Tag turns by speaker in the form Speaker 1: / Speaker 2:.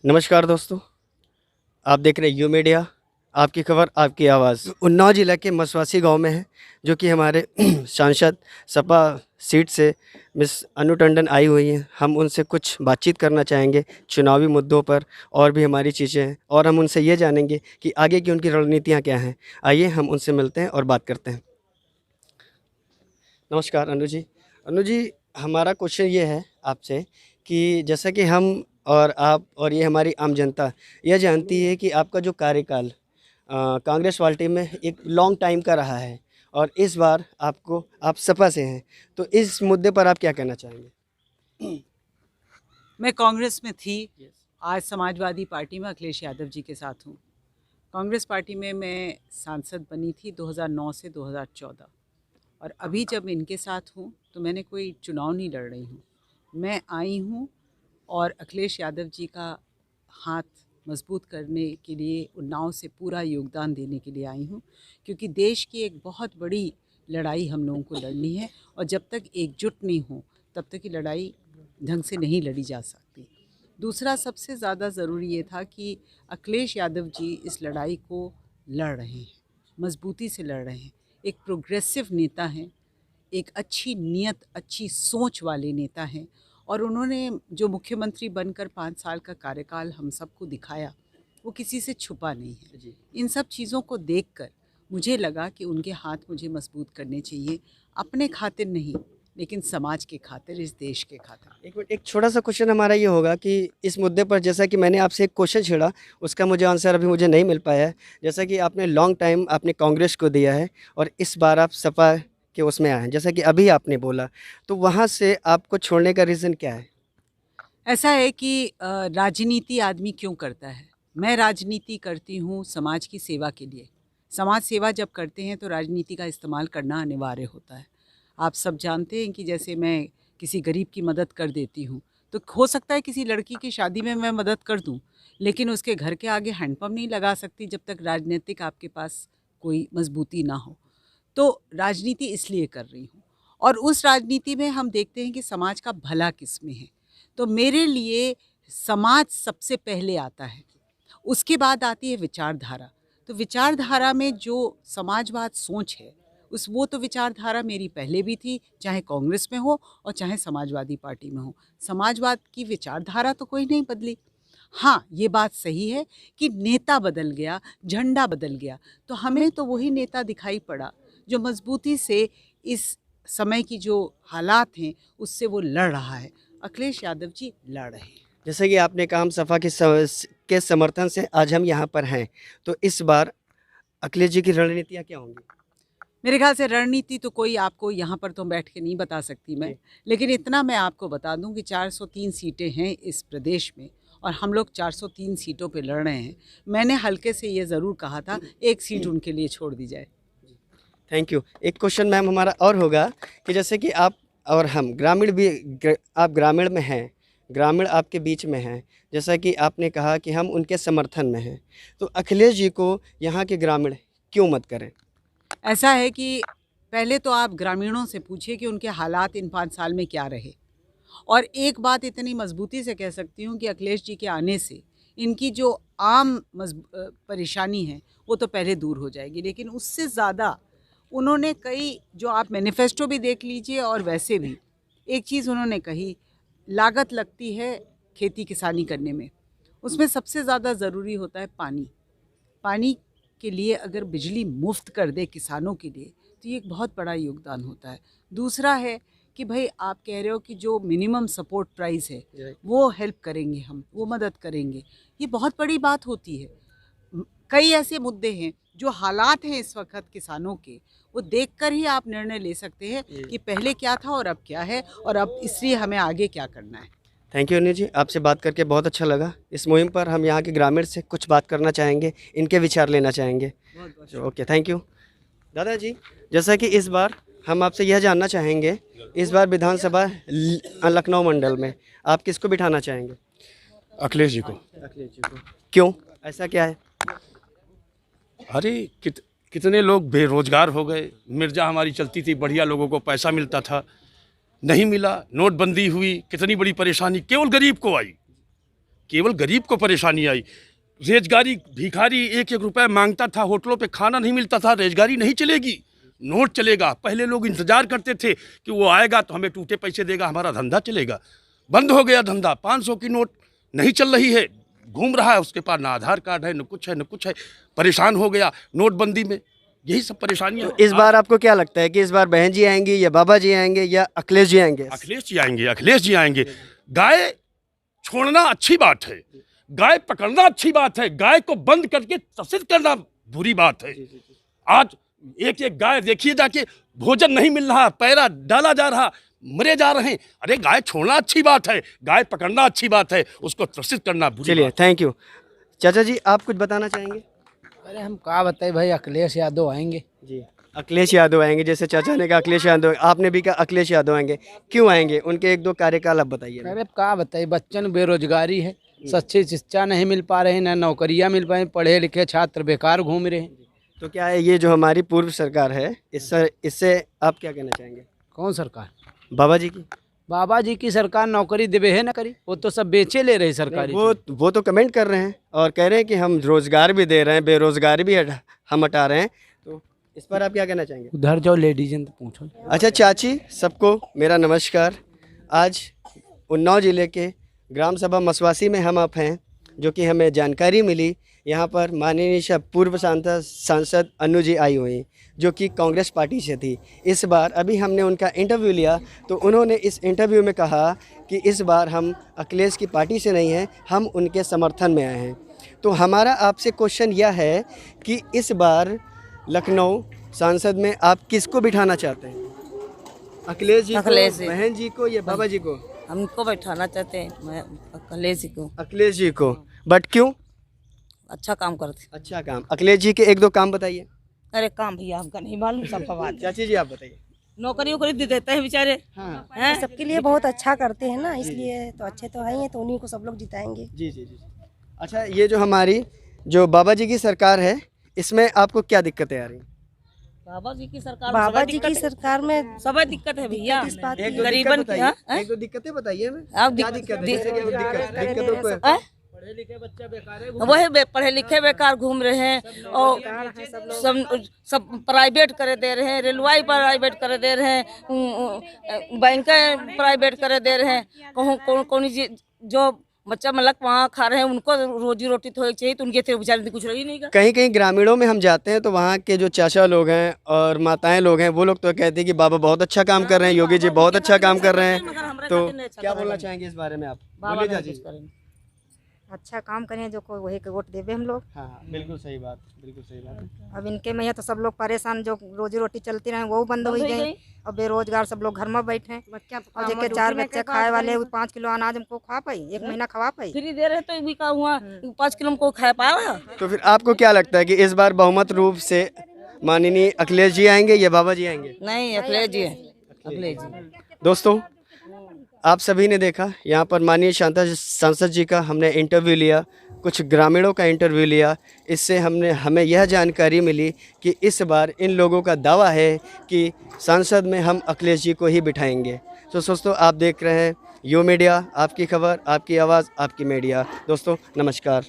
Speaker 1: नमस्कार दोस्तों, आप देख रहे हैं यू मीडिया, आपकी खबर आपकी आवाज़। उन्नाव जिला के मसवासी गांव में है, जो कि हमारे सांसद सपा सीट से मिस अनु टंडन आई हुई हैं। हम उनसे कुछ बातचीत करना चाहेंगे चुनावी मुद्दों पर, और भी हमारी चीज़ें हैं, और हम उनसे ये जानेंगे कि आगे की उनकी रणनीतियाँ क्या हैं। आइए हम उनसे मिलते हैं और बात करते हैं। नमस्कार अनु जी। अनु जी, हमारा क्वेश्चन ये है आपसे कि जैसा कि हम और आप और ये हमारी आम जनता यह जानती है कि आपका जो कार्यकाल कांग्रेस पार्टी में एक लॉन्ग टाइम का रहा है, और इस बार आप सपा से हैं, तो इस मुद्दे पर आप क्या कहना चाहेंगे?
Speaker 2: मैं कांग्रेस में थी, आज समाजवादी पार्टी में अखिलेश यादव जी के साथ हूँ। कांग्रेस पार्टी में मैं सांसद बनी थी 2009 से 2014, और अभी जब इनके साथ हूँ तो मैंने कोई चुनाव नहीं लड़ रही हूँ। मैं आई हूँ और अखिलेश यादव जी का हाथ मजबूत करने के लिए, उन्नाव से पूरा योगदान देने के लिए आई हूँ, क्योंकि देश की एक बहुत बड़ी लड़ाई हम लोगों को लड़नी है, और जब तक एकजुट नहीं हो तब तक ये लड़ाई ढंग से नहीं लड़ी जा सकती। दूसरा, सबसे ज़्यादा ज़रूरी ये था कि अखिलेश यादव जी इस लड़ाई को लड़ रहे हैं, मजबूती से लड़ रहे हैं। एक प्रोग्रेसिव नेता हैं, एक अच्छी नीयत, अच्छी सोच वाले नेता हैं, और उन्होंने जो मुख्यमंत्री बनकर 5 साल का कार्यकाल हम सबको दिखाया, वो किसी से छुपा नहीं है।
Speaker 1: जी।
Speaker 2: इन सब चीज़ों को देखकर मुझे लगा कि उनके हाथ मुझे मजबूत करने चाहिए, अपने खातिर नहीं लेकिन समाज के खातिर, इस देश के खातिर।
Speaker 1: एक मिनट, एक छोटा-सा क्वेश्चन हमारा ये होगा कि इस मुद्दे पर जैसा कि मैंने आपसे एक क्वेश्चन छेड़ा, उसका मुझे आंसर अभी मुझे नहीं मिल पाया है। जैसा कि आपने लॉन्ग टाइम आपने कांग्रेस को दिया है, और इस बार आप सपा के उसमें आए हैं, जैसा कि अभी आपने बोला, तो वहाँ से आपको छोड़ने का रीज़न क्या है?
Speaker 2: ऐसा है कि राजनीति आदमी क्यों करता है? मैं राजनीति करती हूँ समाज की सेवा के लिए। समाज सेवा जब करते हैं तो राजनीति का इस्तेमाल करना अनिवार्य होता है। आप सब जानते हैं कि जैसे मैं किसी गरीब की मदद कर देती हूँ, तो हो सकता है किसी लड़की की शादी में मैं मदद कर दूँ, लेकिन उसके घर के आगे हैंडपंप नहीं लगा सकती जब तक राजनीतिक आपके पास कोई मजबूती ना हो। तो राजनीति इसलिए कर रही हूँ, और उस राजनीति में हम देखते हैं कि समाज का भला किस में है। तो मेरे लिए समाज सबसे पहले आता है, उसके बाद आती है विचारधारा। तो विचारधारा में जो समाजवाद सोच है, उस वो तो विचारधारा मेरी पहले भी थी, चाहे कांग्रेस में हो और चाहे समाजवादी पार्टी में हो। समाजवाद की विचारधारा तो कोई नहीं बदली। हाँ, ये बात सही है कि नेता बदल गया, झंडा बदल गया, तो हमें तो वही नेता दिखाई पड़ा जो मजबूती से इस समय की जो हालात हैं उससे वो लड़ रहा है। अखिलेश यादव जी लड़ रहे हैं।
Speaker 1: जैसे कि आपने कहा हम सपा के समर्थन से आज हम यहाँ पर हैं, तो इस बार अखिलेश जी की रणनीतियाँ क्या होंगी?
Speaker 2: मेरे ख्याल से रणनीति तो कोई आपको यहाँ पर तो बैठ के नहीं बता सकती मैं,
Speaker 1: जी।
Speaker 2: लेकिन इतना मैं आपको बता दूं कि 403 सीटें हैं इस प्रदेश में, और हम लोग 403 सीटों पे लड़ रहे हैं। मैंने हल्के से ये ज़रूर कहा था, एक सीट उनके लिए छोड़ दी जाए।
Speaker 1: Thank you. एक क्वेश्चन मैम हमारा और होगा कि जैसे कि आप और हम आप ग्रामीण में हैं, ग्रामीण आपके बीच में हैं, जैसा कि आपने कहा कि हम उनके समर्थन में हैं, तो अखिलेश जी को यहाँ के ग्रामीण क्यों मत करें?
Speaker 2: ऐसा है कि पहले तो आप ग्रामीणों से पूछिए कि उनके हालात इन 5 साल में क्या रहे। और एक बात इतनी मजबूती से कह सकती हूँ कि अखिलेश जी के आने से इनकी जो आम परेशानी है वो तो पहले दूर हो जाएगी, लेकिन उससे ज़्यादा उन्होंने कई, जो आप मैनिफेस्टो भी देख लीजिए और वैसे भी, एक चीज़ उन्होंने कही, लागत लगती है खेती किसानी करने में, उसमें सबसे ज़्यादा ज़रूरी होता है पानी। पानी के लिए अगर बिजली मुफ्त कर दे किसानों के लिए तो ये एक बहुत बड़ा योगदान होता है। दूसरा है कि भाई आप कह रहे हो कि जो मिनिमम सपोर्ट प्राइस है वो हेल्प करेंगे, हम वो मदद करेंगे, ये बहुत बड़ी बात होती है। कई ऐसे मुद्दे हैं जो हालात हैं इस वक्त किसानों के, वो देखकर ही आप निर्णय ले सकते हैं कि पहले क्या था और अब क्या है, और अब इसलिए हमें आगे क्या करना है।
Speaker 1: थैंक यू अनिल जी, आपसे बात करके बहुत अच्छा लगा। इस मुहिम पर हम यहाँ के ग्रामीण से कुछ बात करना चाहेंगे, इनके विचार लेना चाहेंगे।
Speaker 2: बहुत बहुत
Speaker 1: ओके, थैंक यू। दादाजी, जैसा कि इस बार हम आपसे यह जानना चाहेंगे, इस बार विधानसभा लखनऊ मंडल में आप किसको बिठाना चाहेंगे?
Speaker 3: अखिलेश जी को।
Speaker 1: अखिलेश जी को। क्यों, ऐसा क्या है?
Speaker 3: अरे कितने लोग बेरोजगार हो गए। मिर्जा हमारी चलती थी, बढ़िया, लोगों को पैसा मिलता था, नहीं मिला। नोटबंदी हुई, कितनी बड़ी परेशानी केवल गरीब को आई। केवल गरीब को परेशानी आई। रोजगारी, भिखारी 1-1 रुपया मांगता था, होटलों पे खाना नहीं मिलता था। रोजगारी नहीं चलेगी, नोट चलेगा। पहले लोग इंतजार करते थे कि वो आएगा तो हमें टूटे पैसे देगा, हमारा धंधा चलेगा। बंद हो गया धंधा। 500 की नोट नहीं चल रही है, घूम रहा है, उसके पास ना आधार कार्ड है, न कुछ है, न कुछ है। परेशान हो गया नोटबंदी में। यही सब परेशानियां।
Speaker 1: इस बार आपको क्या लगता है कि इस बार बहन जी आएंगी या बाबा जी आएंगे या अखिलेश जी आएंगे?
Speaker 3: अखिलेश जी आएंगे, अखिलेश जी आएंगे। गाय छोड़ना अच्छी बात है, गाय पकड़ना अच्छी बात है, गाय को बंद करके तस्वीर करना बुरी बात है। आज एक एक गाय देखिए जाके, भोजन नहीं मिल रहा, पैरा डाला जा रहा, मरे जा रहे हैं। अरे गाय छोड़ना अच्छी बात है, गाय पकड़ना अच्छी बात है, उसको त्रसित करना बुरी
Speaker 1: चलिए,
Speaker 3: बात
Speaker 1: थैंक यू। चाचा जी, आप कुछ बताना चाहेंगे?
Speaker 4: अरे हम क्या बताए भाई, अखिलेश यादव आएंगे।
Speaker 1: जी, अखिलेश यादव आएंगे। जैसे चाचा ने कहा अखिलेश यादव, आपने भी कहा अखिलेश यादव आएंगे। क्यों आएंगे? उनके 1-2 कार्यकाल आप बताइए।
Speaker 4: अरे क्या बताए, बच्चन बेरोजगारी है, सच्ची शिक्षा नहीं मिल पा रहे हैं, ना नौकरियां मिल पाए, पढ़े लिखे छात्र बेकार घूम रहे हैं।
Speaker 1: तो क्या है, ये जो हमारी पूर्व सरकार है, इससे आप क्या कहना चाहेंगे?
Speaker 4: कौन सरकार?
Speaker 1: बाबा जी की?
Speaker 4: बाबा जी की सरकार नौकरी देवे है ना करी, वो तो सब बेचे ले रही सरकारी।
Speaker 1: वो तो कमेंट कर रहे हैं और कह रहे हैं कि हम रोजगार भी दे रहे हैं, बेरोजगारी भी हम हटा रहे हैं। तो इस पर आप क्या कहना चाहेंगे?
Speaker 4: उधर जाओ लेडीज तो पूछो।
Speaker 1: अच्छा चाची, सबको मेरा नमस्कार। आज उन्नाव ज़िले के ग्राम सभा मसवासी में हम आप हैं, जो कि हमें जानकारी मिली यहाँ पर माननीय पूर्व सांसद अनु जी आई हुई, जो कि कांग्रेस पार्टी से थी। इस बार अभी हमने उनका इंटरव्यू लिया तो उन्होंने इस इंटरव्यू में कहा कि इस बार हम अखिलेश की पार्टी से नहीं हैं, हम उनके समर्थन में आए हैं। तो हमारा आपसे क्वेश्चन यह है कि इस बार लखनऊ सांसद में आप किसको बिठाना चाहते हैं? अखिलेश जी को, बहन जी को या बाबा जी को?
Speaker 5: हमको बैठाना चाहते हैं, मैं अखिलेश जी को।
Speaker 1: अखिलेश जी को, बट क्यों?
Speaker 5: अच्छा काम करते।
Speaker 1: अच्छा काम। अखिलेश जी के 1-2 काम बताइए।
Speaker 5: अरे काम भैया हमका नहीं मालूम, सब बात।
Speaker 1: चाची जी आप बताइए।
Speaker 5: नौकरी वोकरी दे देते हैं बेचारे।
Speaker 1: हाँ
Speaker 5: हैं?
Speaker 6: सबके लिए बहुत अच्छा करते हैं ना, इसलिए तो अच्छे तो हैं ही, तो उन्हीं को सब लोग जिताएंगे।
Speaker 1: जी जी जी। अच्छा, ये जो हमारी जो बाबा जी की सरकार है, इसमें आपको क्या दिक्कतें आ रही हैं?
Speaker 5: बाबा जी की सरकार,
Speaker 6: बाबा जी की सरकार में
Speaker 5: सब दिक्कत है भैया।
Speaker 6: किस बात की?
Speaker 1: 1-2
Speaker 5: गरीबन
Speaker 1: दिक्कत
Speaker 5: की,
Speaker 1: बताइए।
Speaker 5: हाँ?
Speaker 1: 1-2 दिक्कतें बताइए हमें।
Speaker 5: आप
Speaker 1: क्या दिक्कत है? जैसे कि दिक्कतों को
Speaker 5: हैं? वही पढ़े लिखे बेकार घूम रहे हैं और सब प्राइवेट करे दे रहे हैं, रेलवे प्राइवेट करे दे रहे हैं, बैंक प्राइवेट करे दे रहे हैं। कौन जो बच्चा मलक वहाँ खा रहे हैं, उनको रोजी रोटी तो चाहिए, तो उनके बेचारे कुछ रही नहीं।
Speaker 1: कहीं कहीं ग्रामीणों में हम जाते हैं तो वहाँ के जो चाचा लोग हैं और माताएं लोग हैं, वो लोग तो कहते हैं कि बाबा बहुत अच्छा काम कर रहे हैं, योगी जी बहुत अच्छा काम कर रहे हैं। तो क्या बोलना चाहेंगे इस बारे में आप? बोलिए चाची।
Speaker 6: अच्छा काम करें जो कोई वही के वोट देवे हम लोग।
Speaker 1: हाँ, बिल्कुल सही बात, बिल्कुल सही बात है।
Speaker 6: अब इनके में है तो सब लोग परेशान, जो रोजी रोटी चलती रहे वो बंद हो गई, और बेरोजगार सब लोग घर में बैठे हैं। और जेके 4 बच्चे खाए वाले 5 किलो अनाज हमको खा पाई, 1 महीना खवा पाई।
Speaker 5: फ्री दे रहे तो भी का हुआ, 5 किलो को खा पा रहा।
Speaker 1: तो फिर आपको क्या लगता है कि इस बार बहुमत रूप से माननीय अखिलेश जी आएंगे या बाबा जी आएंगे?
Speaker 5: नहीं, अखिलेश जी है, अखिलेश जी।
Speaker 1: दोस्तों, आप सभी ने देखा यहाँ पर माननीय सांसद जी का हमने इंटरव्यू लिया, कुछ ग्रामीणों का इंटरव्यू लिया। इससे हमें यह जानकारी मिली कि इस बार इन लोगों का दावा है कि सांसद में हम अखिलेश जी को ही बिठाएंगे। तो दोस्तों, आप देख रहे हैं यू मीडिया, आपकी खबर, आपकी आवाज़, आपकी मीडिया। दोस्तों नमस्कार।